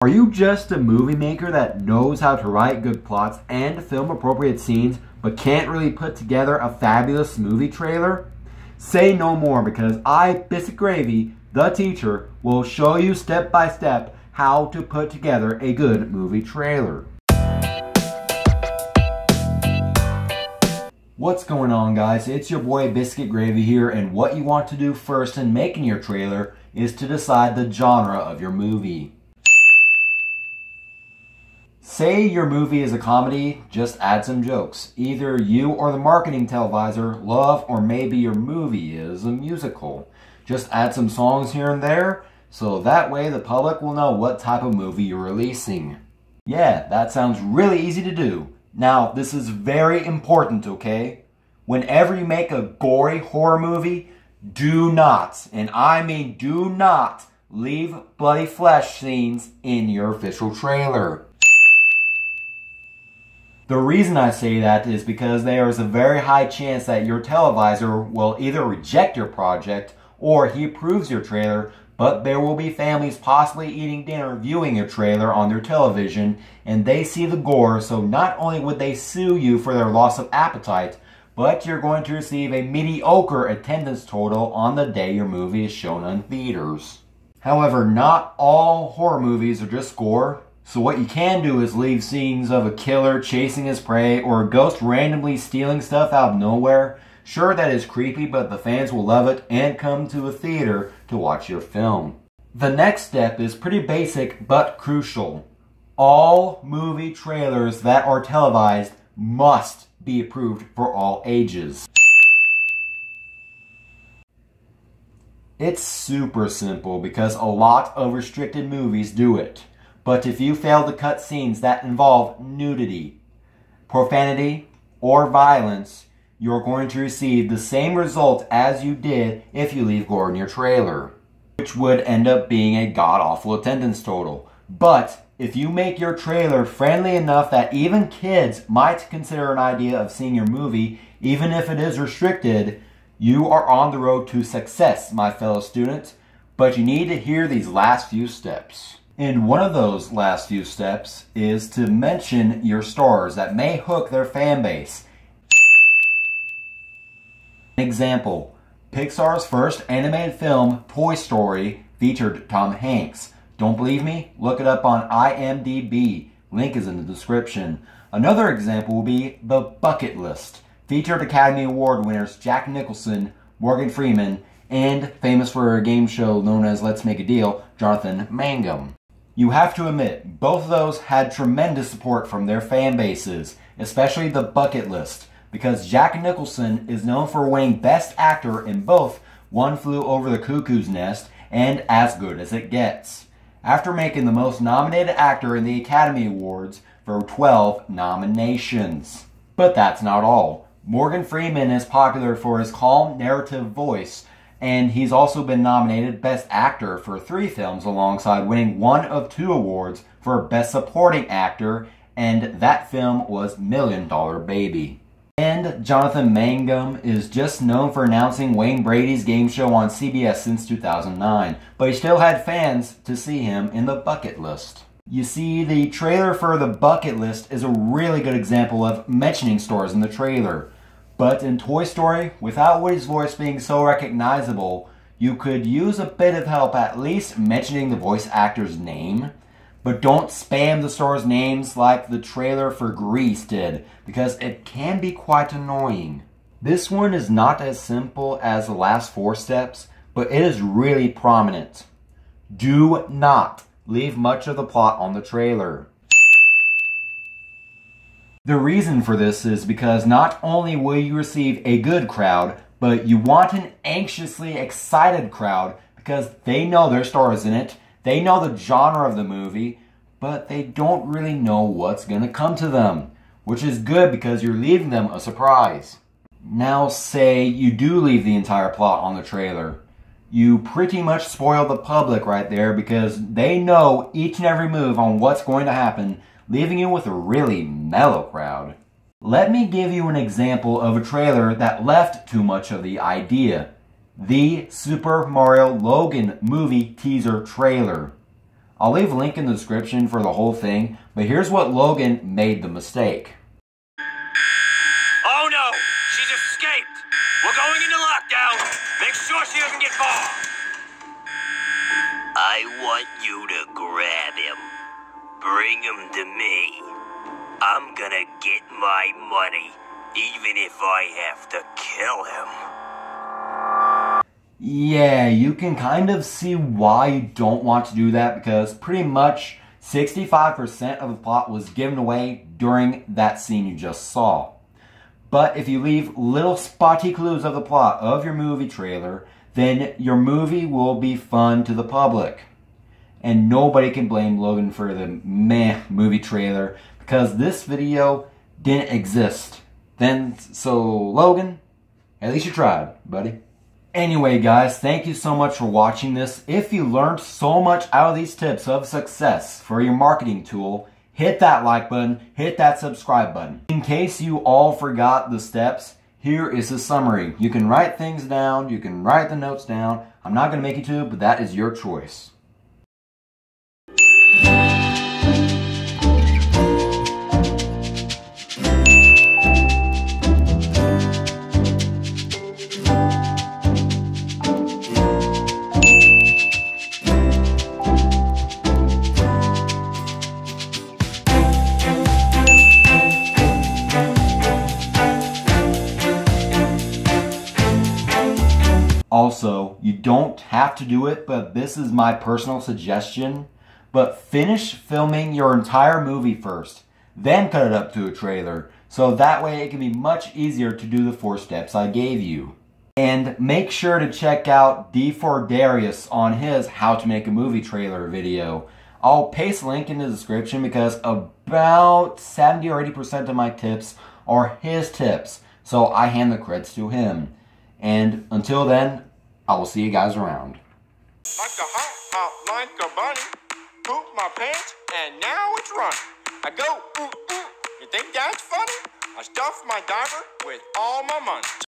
Are you just a movie maker that knows how to write good plots and film appropriate scenes, but can't really put together a fabulous movie trailer? Say no more, because I, Biscuit Gravy, the teacher, will show you step by step how to put together a good movie trailer. What's going on, guys? It's your boy Biscuit Gravy here, and what you want to do first in making your trailer is to decide the genre of your movie. Say your movie is a comedy, just add some jokes. Either you or the marketing televisor love, or maybe your movie is a musical. Just add some songs here and there, so that way the public will know what type of movie you're releasing. Yeah, that sounds really easy to do. Now, this is very important, okay? Whenever you make a gory horror movie, do not, and I mean do not, leave bloody flesh scenes in your official trailer. The reason I say that is because there is a very high chance that your televisor will either reject your project or he approves your trailer, but there will be families possibly eating dinner viewing your trailer on their television, and they see the gore, so not only would they sue you for their loss of appetite, but you're going to receive a mediocre attendance total on the day your movie is shown in theaters. However, not all horror movies are just gore. So what you can do is leave scenes of a killer chasing his prey or a ghost randomly stealing stuff out of nowhere. Sure, that is creepy, but the fans will love it and come to a theater to watch your film. The next step is pretty basic but crucial. All movie trailers that are televised must be approved for all ages. It's super simple because a lot of restricted movies do it. But if you fail to cut scenes that involve nudity, profanity, or violence, you're going to receive the same result as you did if you leave gore in your trailer, which would end up being a god-awful attendance total. But if you make your trailer friendly enough that even kids might consider an idea of seeing your movie, even if it is restricted, you are on the road to success, my fellow students. But you need to hear these last few steps. And one of those last few steps is to mention your stars that may hook their fan base. An example, Pixar's first animated film, Toy Story, featured Tom Hanks. Don't believe me? Look it up on IMDb. Link is in the description. Another example will be The Bucket List. Featured Academy Award winners Jack Nicholson, Morgan Freeman, and famous for a game show known as Let's Make a Deal, Jonathan Mangum. You have to admit, both of those had tremendous support from their fan bases, especially The Bucket List, because Jack Nicholson is known for winning Best Actor in both One Flew Over the Cuckoo's Nest and As Good as It Gets, after making the most nominated actor in the Academy Awards for 12 nominations. But that's not all. Morgan Freeman is popular for his calm narrative voice, and he's also been nominated Best Actor for 3 films alongside winning 1 of 2 awards for Best Supporting Actor, and that film was Million Dollar Baby. And Jonathan Mangum is just known for announcing Wayne Brady's game show on CBS since 2009, but he still had fans to see him in The Bucket List. You see, the trailer for The Bucket List is a really good example of mentioning stars in the trailer. But in Toy Story, without Woody's voice being so recognizable, you could use a bit of help at least mentioning the voice actor's name. But don't spam the stars' names like the trailer for Grease did, because it can be quite annoying. This one is not as simple as the last 4 steps, but it is really prominent. Do not leave much of the plot on the trailer. The reason for this is because not only will you receive a good crowd, but you want an anxiously excited crowd because they know their star is in it, they know the genre of the movie, but they don't really know what's going to come to them, which is good because you're leaving them a surprise. Now say you do leave the entire plot on the trailer. You pretty much spoil the public right there because they know each and every move on what's going to happen, leaving you with a really mellow crowd. Let me give you an example of a trailer that left too much of the idea. The Super Mario Logan movie teaser trailer. I'll leave a link in the description for the whole thing, but here's what Logan made the mistake. Oh no! She's escaped! We're going into lockdown! Make sure she doesn't get far! I want you to grab him. Bring him to me. I'm gonna get my money, even if I have to kill him. Yeah, you can kind of see why you don't want to do that, because pretty much 65% of the plot was given away during that scene you just saw. But if you leave little spotty clues of the plot of your movie trailer, then your movie will be fun to the public. And nobody can blame Logan for the meh movie trailer, because this video didn't exist. So Logan, at least you tried, buddy. Anyway guys, thank you so much for watching this. If you learned so much out of these tips of success for your marketing tool, hit that like button, hit that subscribe button. In case you all forgot the steps, here is a summary. You can write things down, you can write the notes down. I'm not going to make you to, but that is your choice. Also, you don't have to do it, but this is my personal suggestion. But finish filming your entire movie first, then cut it up to a trailer. So that way it can be much easier to do the 4 steps I gave you. And make sure to check out D4 Darius on his How to Make a Movie Trailer video. I'll paste a link in the description because about 70 or 80% of my tips are his tips. So I hand the credits to him. And until then, I will see you guys around. Like a hop, like a bunny, poop my pants, and now it's running. I go, you think that's funny? I stuff my diaper with all my money.